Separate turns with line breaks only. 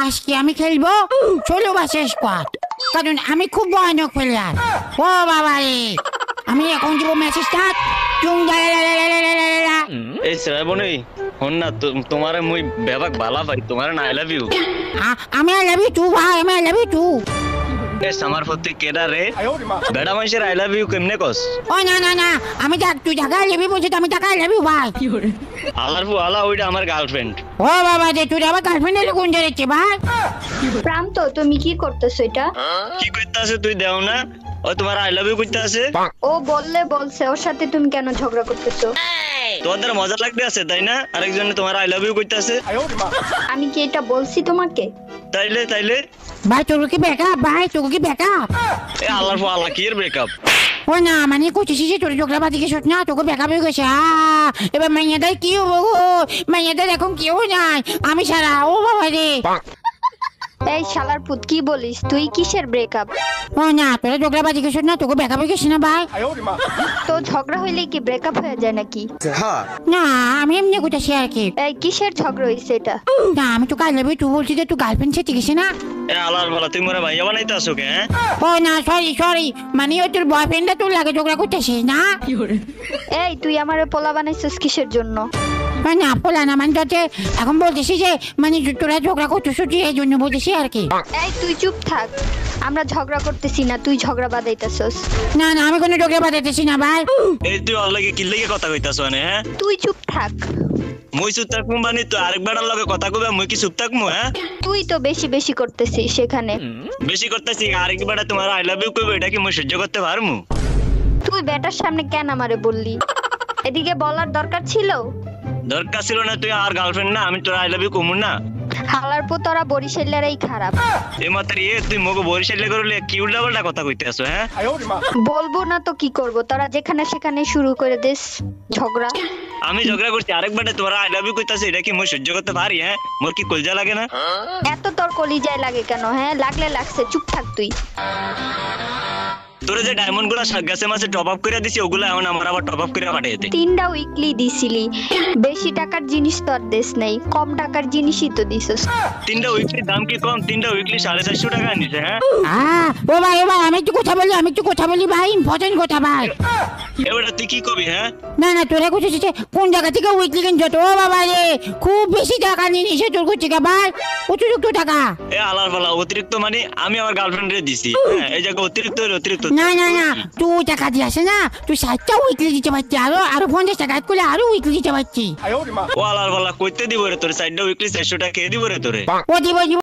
আজকে আমি খেলবো 16 ভার্সেস স্কোয়াড, কারণ আমি খুব ভয়ানক প্লেয়ার। ও বাবা রে, আমি এখন দিব ম্যাচ স্টার্ট।
এই শ্রাবণী হন না, তোমারে মুই বেবাক বালা ভাই, তোমারে না আই লাভ ইউ।
আমি আই লাভ ইউ টু ভাই, আমি আই লাভ ইউ টু।
এ সামার ফতি কেডা রে, বেড়া মানুষের আই লাভ ইউ কেমনে কস?
ও না না না, আমি তুই টাকা লেবি বলছি, আমি টাকা লেবি ভাই।
আলার ফু আলা, ওইটা আমার গার্লফ্রেন্ড।
ও বাবা রে, তুই আমার গার্লফ্রেন্ডের কোন যাচ্ছে ভাই?
প্রান্ত তুমি কি করতেছো এটা?
কি কইতাছে তুই দেও না? ও তোমার আই লাভ ইউ কইতাছে।
ও বলছে, ওর সাথে তুমি কেন ঝগড়া করতেছো?
তোমাদের মজা লাগতে আছে তাই না? আরেকজনে তোমার আই লাভ ইউ কইতাছে।
আমি কি এটা বলছি তোমাকে?
তাইলে
ভাই তোর কি ব্যাকআপ? ভাই তোর কি ব্যাকআপ?
এ আলার ফু আলা, কি এর ব্রেকআপ?
ও না মানে কইছিস যে তোর ঝগড়া বাদি গেছ না, তোকে ব্যাকআপ হয়ে গেছে। এবার মাইয়াদের কি হবো গো? মাইয়াদের এখন কেউ নাই, আমি ছাড়া। ও বাবা রে,
এই শালার পুত, কি বলিস তুই? কিসের ব্রেকআপ?
ও না তোরা ঝগড়া বাদি গেছ না, তোকে ব্যাকআপ হয়ে গেছে না ভাই?
তো ঝগড়া হইলে কি ব্রেকআপ হয়ে যায় নাকি?
না আমি এমনি কইতাছি আর কি।
এই কিসের ঝগড়া হইছে এটা?
না আমি তো কাল নেবি, তুই বলছিস যে তুই গার্লফ্রেন্ড সাথে গেছে না।
এ আলার বালা, তুই মোরা ভাইয়া বানাইতে আসো কে?
ও না সরি, মানে ওই তোর বয়ফ্রেন্ডটা তোর লাগে ঝগড়া করতেছিস না?
এই তুই আমারে পোলা বানাইছিস কিসের জন্য?
না পোলা না, মানে তোকে এখন বলতেছি যে মানে তোরা ঝগড়া করতেছ, এই জন্য বলতেছি আর কি।
এই তুই চুপ থাক, আমরা ঝগড়া করতেছি না, তুই ঝগড়া বাঁধাইতেছস।
না না আমি কোনো ঝগড়া বাঁধাইতেছি না ভাই।
এই তুই ওর লাগে কি লাগে কথা কইতাছ না? হ্যাঁ
তুই চুপ থাক।
মুই চুপ থাকমু মানে তুই আরেক বেড়ার লগে কথা কইবা, মুই কি চুপ থাকমু? হ্যাঁ
তুই তো বেশি করতেছিস সেখানে।
বেশি করতেছি, আরেক বেড়া তোমার আই লাভ ইউ কইবে, এটা কি মুই সহ্য করতে পারমু?
তুই বেটার সামনে কেন আমারে বললি? এদিকে বলার দরকার ছিল?
দরকার ছিল না, তুই আর গার্লফ্রেন্ড না, আমি তোর আই লাভ ইউ কমু না?
হালার পর তোরা বরিশালেরাই খারাপ।
এই মাত্র তুই মগো বরিশালে করলে কি উল্টা পাল্টা কথা কইতেছো? হ্যাঁ
বলবো না তো কি করব, তোরা যেখানে সেখানে শুরু করে দিস ঝগড়া।
আমি ঝগড়া করছি, আরেক বেটা তোমার আই লাভ ইউ কইতাছে, এটা কি মুই সহ্য করতে পারি? হ্যাঁ মোর কি কলজা লাগে না?
এত তোর কলিজায় লাগে কেন? হ্যাঁ লাগলে লাগছে, চুপ থাক তুই।
তোরে যে ডায়মন্ড গুলা গাছে মাছে টপ আপ করে দিছি, ওগুলা এখন আমার আবার টপ আপ করে পাঠিয়ে দে।
3টা উইকলি দিছিলি, বেশি টাকার জিনিস তো আর দেশ নেই, কম টাকার জিনিসই তো দিছস।
3টা উইকলির দাম কি কম? 3টা উইকলি 450 টাকা নিছে। হ্যাঁ
ও ভাই আমি একটু কথা বলি ভাই, ইম্পর্টেন্ট কথা ভাই।
এবারে তুই কি কবি? হ্যাঁ
না তোরা কুছিস কোন জায়গা থেকে উইকলি কিনছ? তো বাবা রে খুব বেশি টাকা নিয়ে নিছে তোর কুচি ভাই, অতিরিক্ত টাকা।
এ আলার বালা, অতিরিক্ত মানে আমি আমার গার্লফ্রেন্ড রে দিছি। হ্যাঁ এই জায়গা অতিরিক্ত
না তুই টাকা দিয়ে আসে না, তুই 60টা উইকলি দিতে পারছি, আরো 50 টাকা করলে আরো উইকলি দিতে পারছি।
ও আলার বালা, কইতে দিব রে তোর 4টা উইকলি 400 টাকা কে দিব রে তোরে?
ও দিব